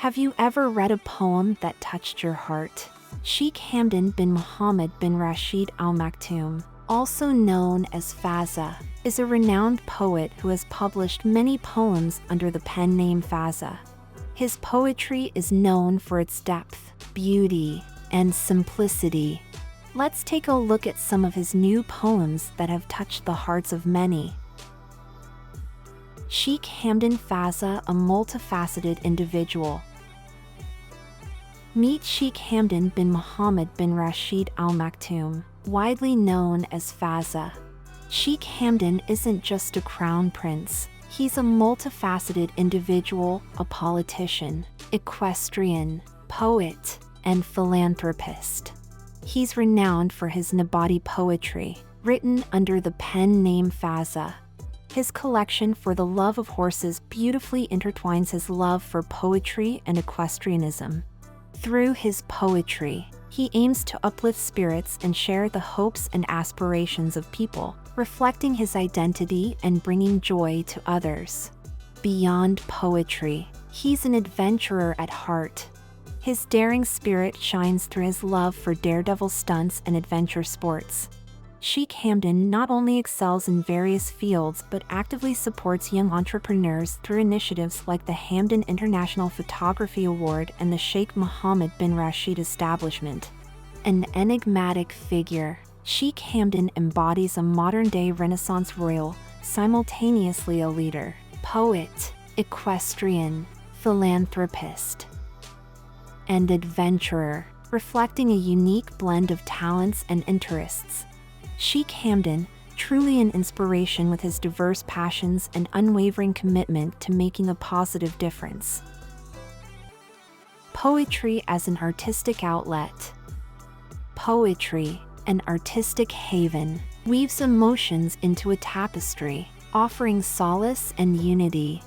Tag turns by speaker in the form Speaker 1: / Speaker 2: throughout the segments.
Speaker 1: Have you ever read a poem that touched your heart? Sheikh Hamdan bin Mohammed bin Rashid Al Maktoum, also known as Fazza, is a renowned poet who has published many poems under the pen name Fazza. His poetry is known for its depth, beauty, and simplicity. Let's take a look at some of his new poems that have touched the hearts of many. Sheikh Hamdan Fazza, a multifaceted individual. Meet Sheikh Hamdan bin Mohammed bin Rashid Al Maktoum, widely known as Fazza. Sheikh Hamdan isn't just a crown prince, he's a multifaceted individual, a politician, equestrian, poet, and philanthropist. He's renowned for his Nabati poetry, written under the pen name Fazza. His collection For the Love of Horses beautifully intertwines his love for poetry and equestrianism. Through his poetry, he aims to uplift spirits and share the hopes and aspirations of people, reflecting his identity and bringing joy to others. Beyond poetry, he's an adventurer at heart. His daring spirit shines through his love for daredevil stunts and adventure sports. Sheikh Hamdan not only excels in various fields but actively supports young entrepreneurs through initiatives like the Hamdan International Photography Award and the Sheikh Mohammed bin Rashid Establishment. An enigmatic figure, Sheikh Hamdan embodies a modern-day Renaissance royal, simultaneously a leader, poet, equestrian, philanthropist, and adventurer, reflecting a unique blend of talents and interests. Sheikh Hamdan, truly an inspiration with his diverse passions and unwavering commitment to making a positive difference. Poetry as an artistic outlet. Poetry, an artistic haven, weaves emotions into a tapestry, offering solace and unity.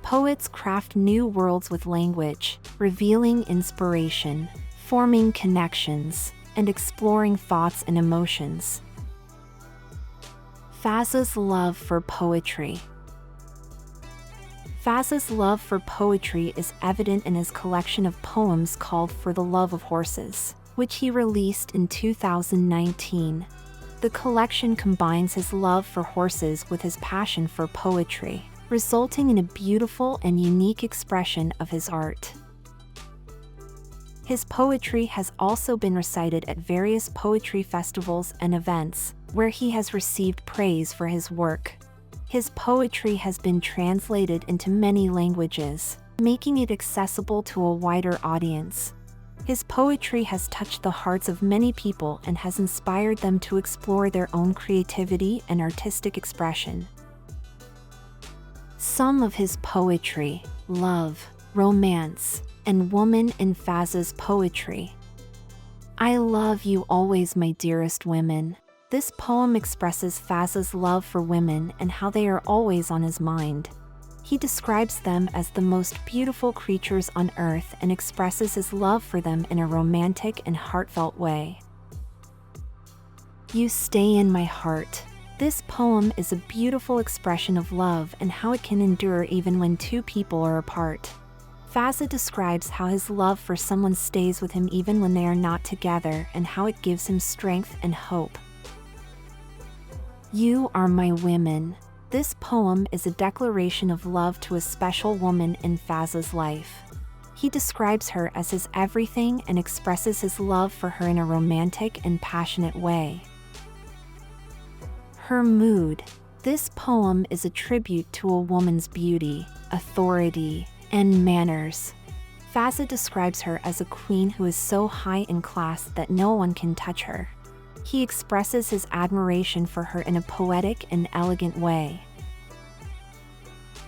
Speaker 1: Poets craft new worlds with language, revealing inspiration, forming connections, and exploring thoughts and emotions. Fazza's love for poetry. Fazza's love for poetry is evident in his collection of poems called For the Love of Horses, which he released in 2019. The collection combines his love for horses with his passion for poetry, resulting in a beautiful and unique expression of his art. His poetry has also been recited at various poetry festivals and events, where he has received praise for his work. His poetry has been translated into many languages, making it accessible to a wider audience. His poetry has touched the hearts of many people and has inspired them to explore their own creativity and artistic expression. Some of his poetry: love, romance, and woman in Fazza's poetry. I love you always, my dearest women. This poem expresses Fazza's love for women and how they are always on his mind. He describes them as the most beautiful creatures on earth and expresses his love for them in a romantic and heartfelt way. You stay in my heart. This poem is a beautiful expression of love and how it can endure even when two people are apart. Fazza describes how his love for someone stays with him even when they are not together and how it gives him strength and hope. You are my women. This poem is a declaration of love to a special woman in Fazza's life. He describes her as his everything and expresses his love for her in a romantic and passionate way. Her mood. This poem is a tribute to a woman's beauty, authority, and manners. Fazza describes her as a queen who is so high in class that no one can touch her. He expresses his admiration for her in a poetic and elegant way.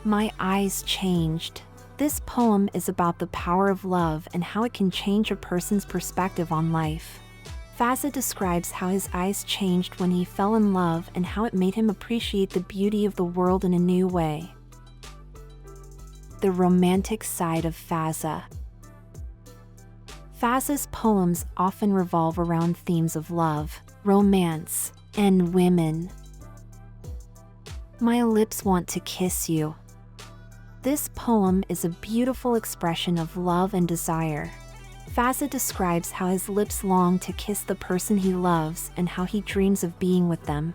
Speaker 1: My eyes changed. This poem is about the power of love and how it can change a person's perspective on life. Fazza describes how his eyes changed when he fell in love and how it made him appreciate the beauty of the world in a new way. The romantic side of Fazza. Fazza's poems often revolve around themes of love, romance, and women. My lips want to kiss you. This poem is a beautiful expression of love and desire. Fazza describes how his lips long to kiss the person he loves and how he dreams of being with them.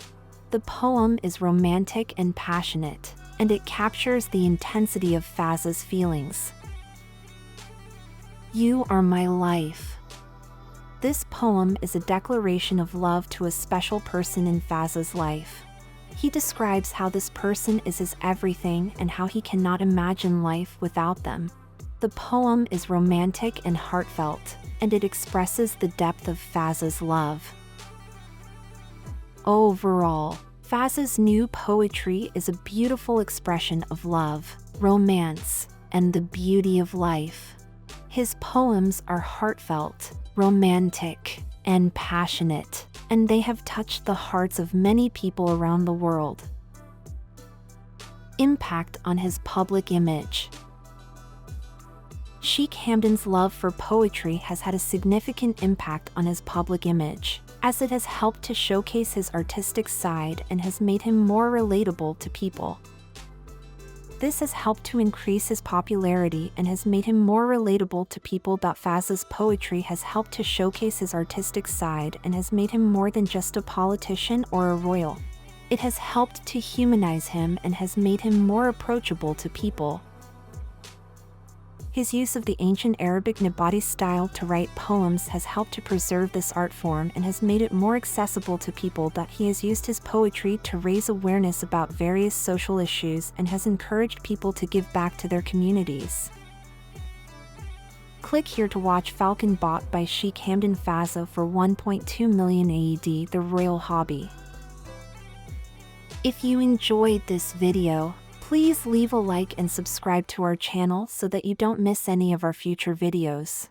Speaker 1: The poem is romantic and passionate, and it captures the intensity of Fazza's feelings. You are my life. This poem is a declaration of love to a special person in Fazza's life. He describes how this person is his everything and how he cannot imagine life without them. The poem is romantic and heartfelt, and it expresses the depth of Fazza's love. Overall, Fazza's new poetry is a beautiful expression of love, romance, and the beauty of life. His poems are heartfelt, romantic, and passionate, and they have touched the hearts of many people around the world. Impact on his public image. Sheikh Hamdan's love for poetry has had a significant impact on his public image, as it has helped to showcase his artistic side and has made him more relatable to people. This has helped to increase his popularity and has made him more relatable to people. Fazza's poetry has helped to showcase his artistic side and has made him more than just a politician or a royal. It has helped to humanize him and has made him more approachable to people. His use of the ancient Arabic Nabati style to write poems has helped to preserve this art form and has made it more accessible to people. He has used his poetry to raise awareness about various social issues and has encouraged people to give back to their communities. Click here to watch Falcon bought by Sheikh Hamdan Fazza for 1.2 million AED, the royal hobby. If you enjoyed this video, please leave a like and subscribe to our channel so that you don't miss any of our future videos.